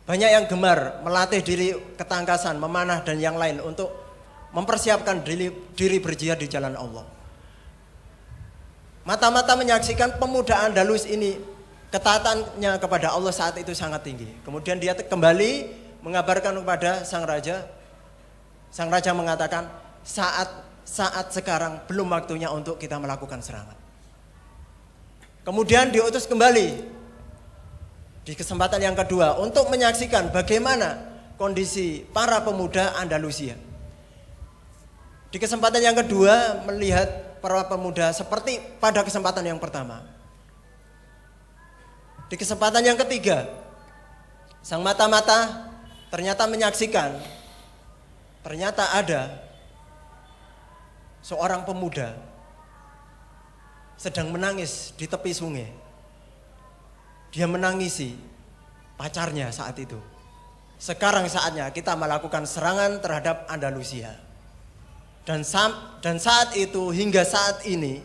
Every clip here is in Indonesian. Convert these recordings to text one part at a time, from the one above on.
banyak yang gemar melatih diri ketangkasan, memanah dan yang lain untuk mempersiapkan diri berjihad di jalan Allah. Mata-mata menyaksikan pemuda Andalus ini ketaatannya kepada Allah saat itu sangat tinggi. Kemudian dia kembali mengabarkan kepada sang raja. Sang raja mengatakan, saat sekarang belum waktunya untuk kita melakukan serangan. Kemudian diutus kembali di kesempatan yang kedua untuk menyaksikan bagaimana kondisi para pemuda Andalusia. Di kesempatan yang kedua melihat para pemuda seperti pada kesempatan yang pertama. Di kesempatan yang ketiga, sang mata-mata ternyata menyaksikan, ternyata ada seorang pemuda sedang menangis di tepi sungai. Dia menangisi pacarnya saat itu. Sekarang saatnya kita melakukan serangan terhadap Andalusia. Dan saat itu hingga saat ini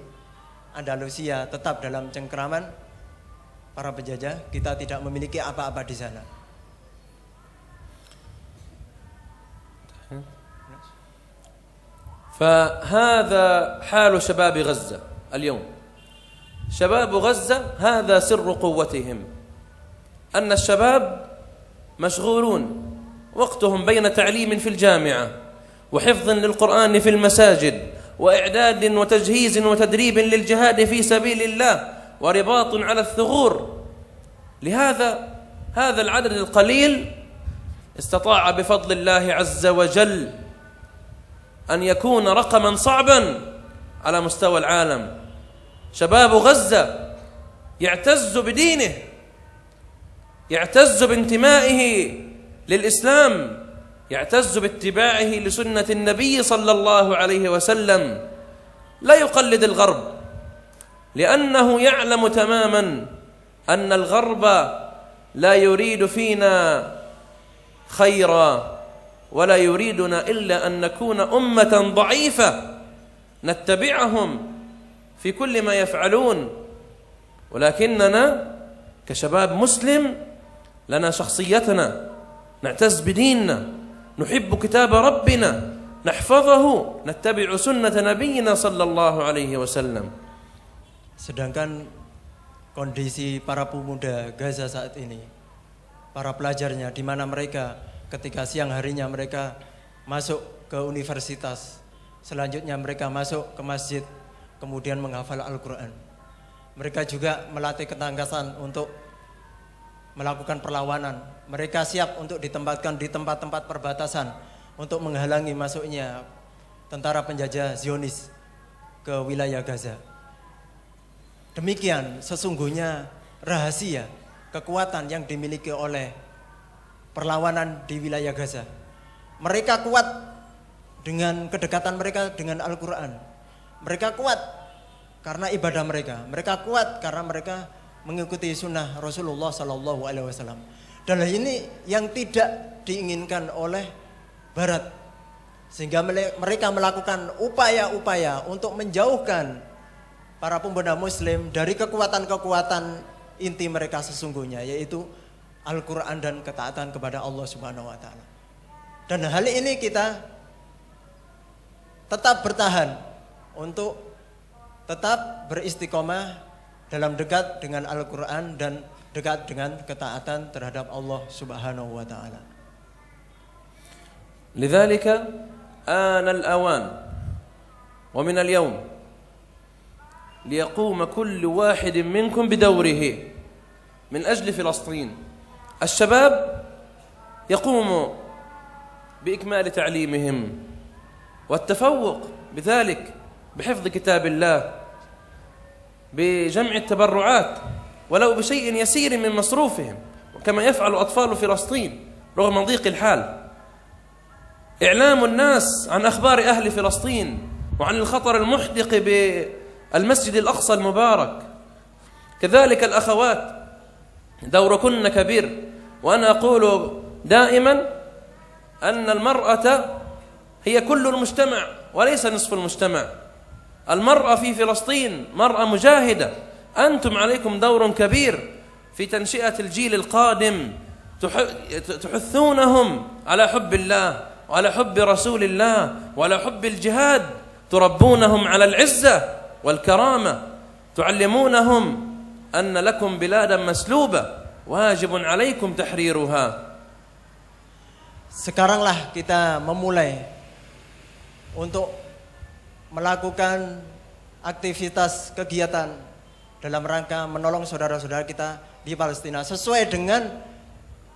Andalusia tetap dalam cengkeraman para penjajah. Kita tidak memiliki apa-apa di sana. فهذا حال شباب غزة اليوم. شباب غزة هذا سر قوتهم، أن الشباب مشغولون وقتهم بين تعليم في الجامعة وحفظ للقرآن في المساجد وإعداد وتجهيز وتدريب للجهاد في سبيل الله ورباط على الثغور. لهذا هذا العدد القليل استطاع بفضل الله عز وجل أن يكون رقما صعبا على مستوى العالم. شباب غزة يعتز بدينه، يعتز بانتمائه للإسلام، يعتز باتباعه لسنة النبي صلى الله عليه وسلم، لا يقلد الغرب، لأنه يعلم تماما أن الغرب لا يريد فينا خيرا ولا يريدنا إلا أن نكون أمة ضعيفة نتبعهم في كل ما يفعلون. ولكننا كشباب مسلم لنا شخصيتنا، نعتز بديننا، نحب كتاب ربنا، نحفظه، نتبع سنة نبينا صلى الله عليه وسلم. Sedangkan kondisi para pemuda Gaza saat ini, para pelajarnya, di mana mereka ketika siang harinya mereka masuk ke universitas, selanjutnya mereka masuk ke masjid, kemudian menghafal Al-Quran. Mereka juga melatih ketangkasan untuk melakukan perlawanan. Mereka siap untuk ditempatkan di tempat-tempat perbatasan untuk menghalangi masuknya tentara penjajah Zionis ke wilayah Gaza. Demikian sesungguhnya rahasia kekuatan yang dimiliki oleh perlawanan di wilayah Gaza. Mereka kuat dengan kedekatan mereka dengan Al-Quran. Mereka kuat karena ibadah mereka. Mereka kuat karena mereka mengikuti sunnah Rasulullah SAW. Dan ini yang tidak diinginkan oleh Barat, sehingga mereka melakukan upaya-upaya untuk menjauhkan para pemuda Muslim dari kekuatan-kekuatan inti mereka sesungguhnya, yaitu Al-Quran dan ketaatan kepada Allah Subhanahu Wa Taala. Dan hal ini kita tetap bertahan untuk tetap beristiqomah dalam dekat dengan Al-Quran dan dekat dengan ketaatan terhadap Allah Subhanahu wa Ta'ala. لذلك آن الأوان ومن اليوم ليقوم كل واحد منكم بدوره من أجل فلسطين. الشباب يقوم بإكمال تعليمهم والتفوق بذلك بحفظ كتاب الله، بجمع التبرعات ولو بشيء يسير من مصروفهم، كما يفعل أطفال فلسطين رغم ضيق الحال. إعلام الناس عن أخبار أهل فلسطين وعن الخطر المحدق بالمسجد الأقصى المبارك. كذلك الأخوات دوركن كبير، وأنا أقول دائما أن المرأة هي كل المجتمع وليس نصف المجتمع. المرأة في فلسطين مرأة مجاهدة، أنتم عليكم دور كبير في تنشئة الجيل القادم، تحثونهم على حب الله وعلى حب رسول الله وعلى حب الجهاد، تربونهم على العزة والكرامة، تعلمونهم أن لكم بلادا مسلوبة واجب عليكم تحريرها. Sekaranglah kita memulai untuk melakukan aktivitas kegiatan dalam rangka menolong saudara-saudara kita di Palestina sesuai dengan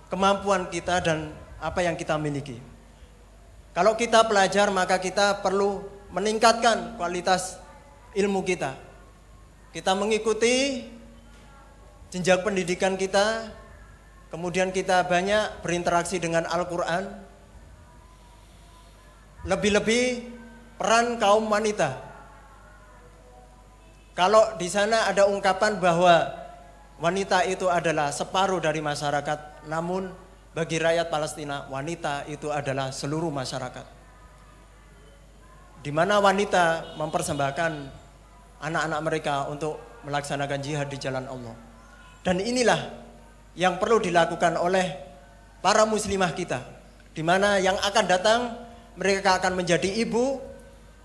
kemampuan kita dan apa yang kita miliki. Kalau kita pelajar, maka kita perlu meningkatkan kualitas ilmu kita. Kita mengikuti jenjang pendidikan kita, kemudian kita banyak berinteraksi dengan Al-Quran. Lebih-lebih peran kaum wanita. Kalau di sana ada ungkapan bahwa wanita itu adalah separuh dari masyarakat, namun bagi rakyat Palestina, wanita itu adalah seluruh masyarakat. Di mana wanita mempersembahkan anak-anak mereka untuk melaksanakan jihad di jalan Allah. Dan inilah yang perlu dilakukan oleh para muslimah kita, di mana yang akan datang mereka akan menjadi ibu,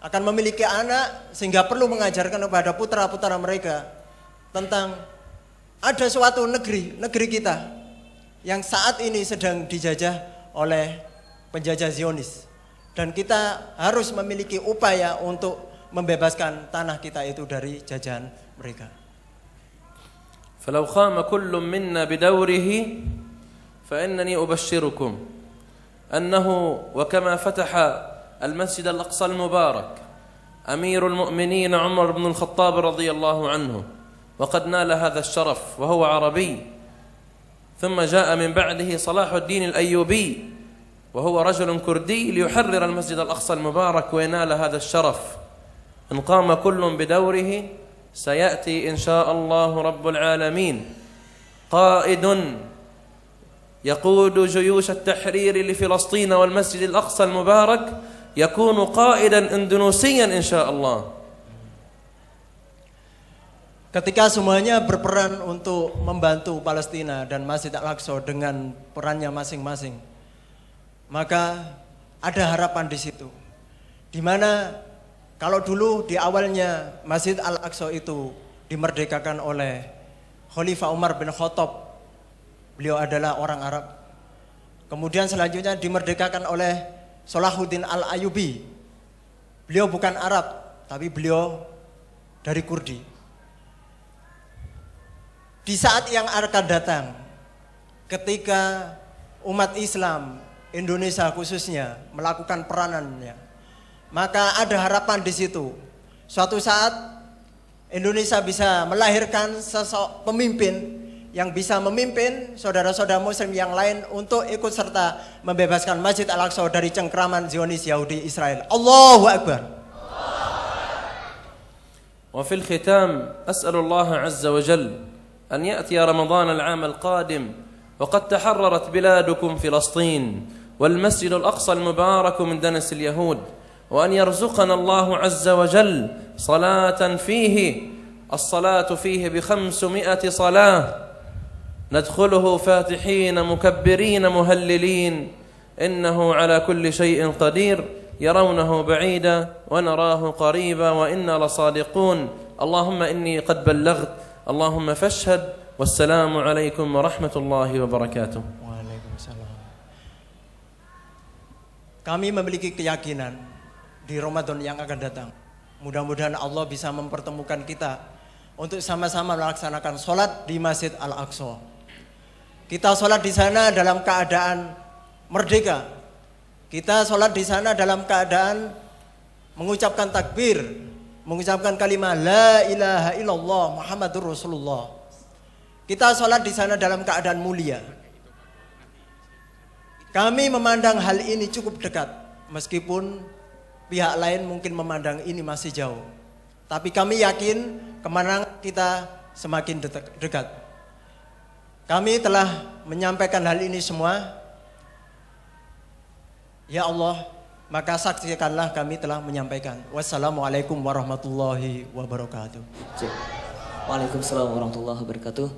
akan memiliki anak, sehingga perlu mengajarkan kepada putra-putra mereka tentang ada suatu negeri kita yang saat ini sedang dijajah oleh penjajah Zionis, dan kita harus memiliki upaya untuk membebaskan tanah kita itu dari jajahan mereka. فلو قام كل منا بدوره فإنني أبشركم أنه وكما فتح المسجد الأقصى المبارك أمير المؤمنين عمر بن الخطاب رضي الله عنه، وقد نال هذا الشرف وهو عربي، ثم جاء من بعده صلاح الدين الأيوبي وهو رجل كردي ليحرر المسجد الأقصى المبارك وينال هذا الشرف. إن قام كل بدوره سيأتي إن شاء الله رب العالمين قائد يقود جيوش التحرير لفلسطين والمسجد الأقصى المبارك، يكون قائدا إندونيسيا إن شاء الله. Ketika semuanya berperan untuk membantu Palestina dan Masjid Al-Aqsa dengan perannya masing-masing, maka ada harapan di situ. Di mana kalau dulu di awalnya Masjid Al-Aqsa itu dimerdekakan oleh Khalifah Umar bin Khattab, beliau adalah orang Arab. Kemudian selanjutnya dimerdekakan oleh Salahuddin Al-Ayyubi, beliau bukan Arab, tapi beliau dari Kurdi. Di saat yang akan datang, ketika umat Islam Indonesia khususnya melakukan peranannya, maka ada harapan di situ. Suatu saat Indonesia bisa melahirkan sosok pemimpin yang bisa memimpin saudara-saudara muslim yang lain untuk ikut serta membebaskan Masjid Al-Aqsa dari cengkraman Zionis Yahudi Israel. Allahu Akbar. وفي الختام أسأل الله عز وجل أن يأتي رمضان العام القادم وقد تحررت بلادكم فلسطين والمسجد الأقصى المبارك من دنس اليهود، وأن يرزقنا الله عز وجل صلاة فيه، الصلاة فيه ب500 صلاة ندخله فاتحين مكبرين مهللين، إنه على كل شيء قدير، يرونه بعيدا ونراه قريبا وإنا لصادقون. اللهم إني قد بلغت، اللهم فاشهد، والسلام عليكم ورحمة الله وبركاته. Waalaikumsalam. Kami memiliki keyakinan di Ramadan yang akan datang, mudah-mudahan Allah bisa mempertemukan kita untuk sama-sama melaksanakan sholat di Masjid Al-Aqsa. Kita sholat di sana dalam keadaan merdeka. Kita sholat di sana dalam keadaan mengucapkan takbir, mengucapkan kalimat La ilaha illallah Muhammadur Rasulullah. Kita sholat di sana dalam keadaan mulia. Kami memandang hal ini cukup dekat, meskipun pihak lain mungkin memandang ini masih jauh. Tapi kami yakin kemenangan kita semakin dekat. Kami telah menyampaikan hal ini semua. Ya Allah, maka saksikanlah kami telah menyampaikan. Wassalamualaikum warahmatullahi wabarakatuh. Waalaikumsalam warahmatullahi wabarakatuh.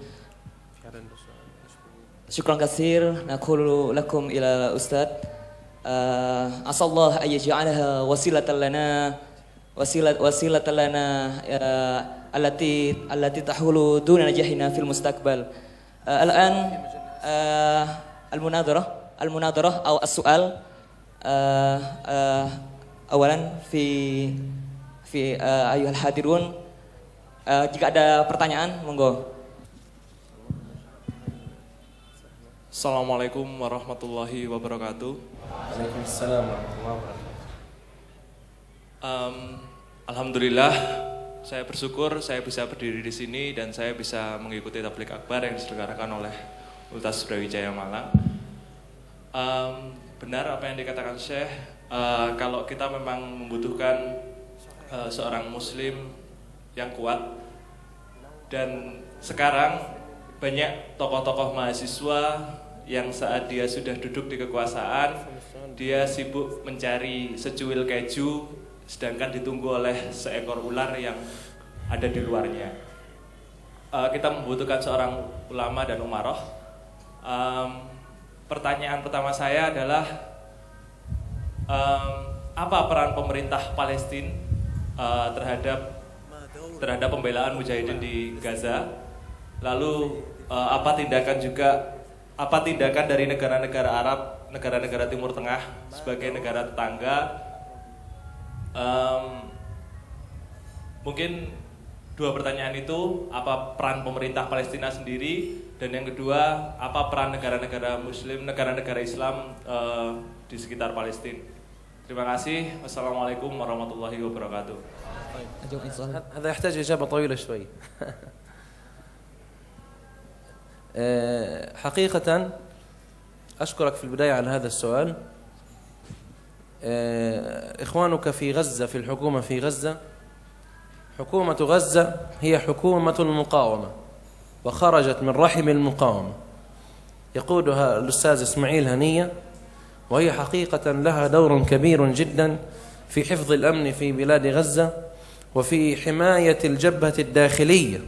Syukran katsir naqulu lakum ila ustad. Asallahu ay yaj'alaha wasilatan lana allati tahulu duna najahina fil mustaqbal. Al-an al-munadarah atau as-su'al awalan fi ayuhal hadirun, jika ada pertanyaan monggo. Assalamualaikum warahmatullahi wabarakatuh. Waalaikumsalam warahmatullahi wabarakatuh. Alhamdulillah, saya bersyukur saya bisa berdiri di sini dan saya bisa mengikuti tabligh akbar yang diselenggarakan oleh Universitas Brawijaya Malang. Benar apa yang dikatakan Syekh, kalau kita memang membutuhkan seorang muslim yang kuat, dan sekarang banyak tokoh-tokoh mahasiswa yang saat dia sudah duduk di kekuasaan, dia sibuk mencari secuil keju, sedangkan ditunggu oleh seekor ular yang ada di luarnya. Kita membutuhkan seorang ulama dan umaroh. Pertanyaan pertama saya adalah, apa peran pemerintah Palestina terhadap pembelaan mujahidin di Gaza? Lalu apa tindakan dari negara-negara Arab, negara-negara Timur Tengah sebagai negara tetangga? Mungkin dua pertanyaan itu, apa peran pemerintah Palestina sendiri, dan yang kedua, apa peran negara-negara Muslim, negara-negara Islam di sekitar Palestina? Terima kasih. Wassalamualaikum warahmatullahi wabarakatuh. هذا يحتاج إجابة طويلة شوي. حقيقة أشكرك في البداية على هذا السؤال. إخوانك في غزة، في الحكومة في غزة، حكومة غزة هي حكومة المقاومة وخرجت من رحم المقاومة، يقودها الأستاذ إسماعيل هنية، وهي حقيقة لها دور كبير جدا في حفظ الأمن في بلاد غزة وفي حماية الجبهة الداخلية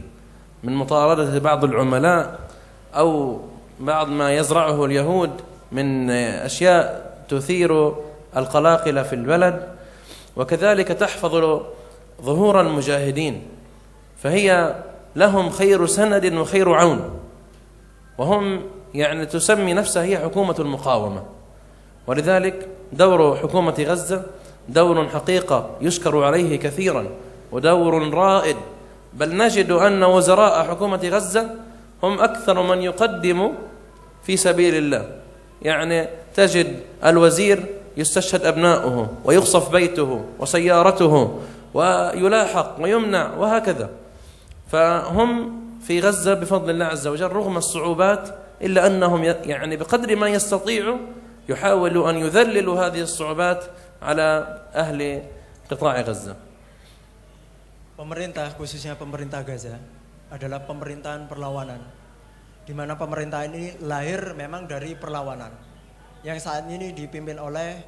من مطاردة بعض العملاء أو بعض ما يزرعه اليهود من أشياء تثير القلاقل في البلد، وكذلك تحفظ ظهور المجاهدين، فهي لهم خير سند وخير عون، وهم يعني تسمي نفسها هي حكومة المقاومة. ولذلك دور حكومة غزة دور حقيقة يشكر عليه كثيرا ودور رائد، بل نجد أن وزراء حكومة غزة هم أكثر من يقدم في سبيل الله. يعني تجد الوزير يستشهد أبناؤه ويخصف بيته وسيارته ويلاحق ويمنع وهكذا. فهم في غزة بفضل الله عز وجل رغم الصعوبات إلا أنهم يعني بقدر ما يستطيعوا يحاولوا أن يذللوا هذه الصعوبات على أهل قطاع غزة. Pemerintah, khususnya pemerintah Gaza, adalah pemerintahan perlawanan, di mana pemerintahan ini lahir memang dari perlawanan yang saat ini dipimpin oleh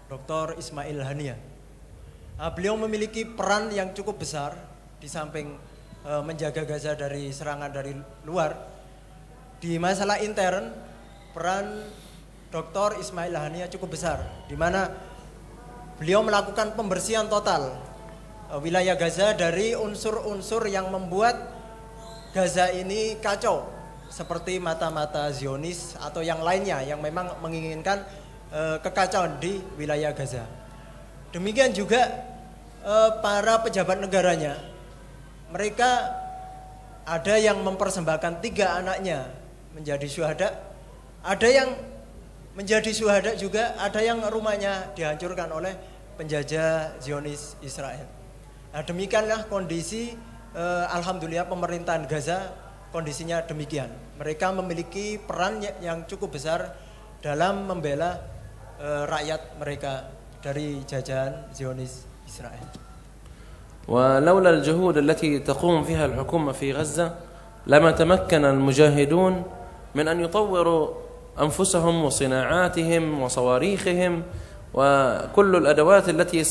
Dr. Ismail Haniyah. Beliau memiliki peran yang cukup besar di samping menjaga Gaza dari serangan dari luar. Di masalah intern, peran Dr. Ismail Haniyah cukup besar, di mana beliau melakukan pembersihan total wilayah Gaza dari unsur-unsur yang membuat Gaza ini kacau, seperti mata-mata Zionis atau yang lainnya yang memang menginginkan kekacauan di wilayah Gaza. Demikian juga para pejabat negaranya, mereka ada yang mempersembahkan 3 anaknya menjadi syuhada, ada yang menjadi syuhada juga, ada yang rumahnya dihancurkan oleh penjajah Zionis Israel. Nah, demikianlah kondisi alhamdulillah pemerintahan Gaza, kondisinya demikian. Mereka memiliki peran yang cukup besar dalam membela rakyat mereka dari jajahan Zionis Israel. ولولا الجهود التي تقوم فيها الحكومة في غزة لما تمكن المجاهدون من أن يطوروا أنفسهم وصناعاتهم وصواريخهم وكل الأدوات التي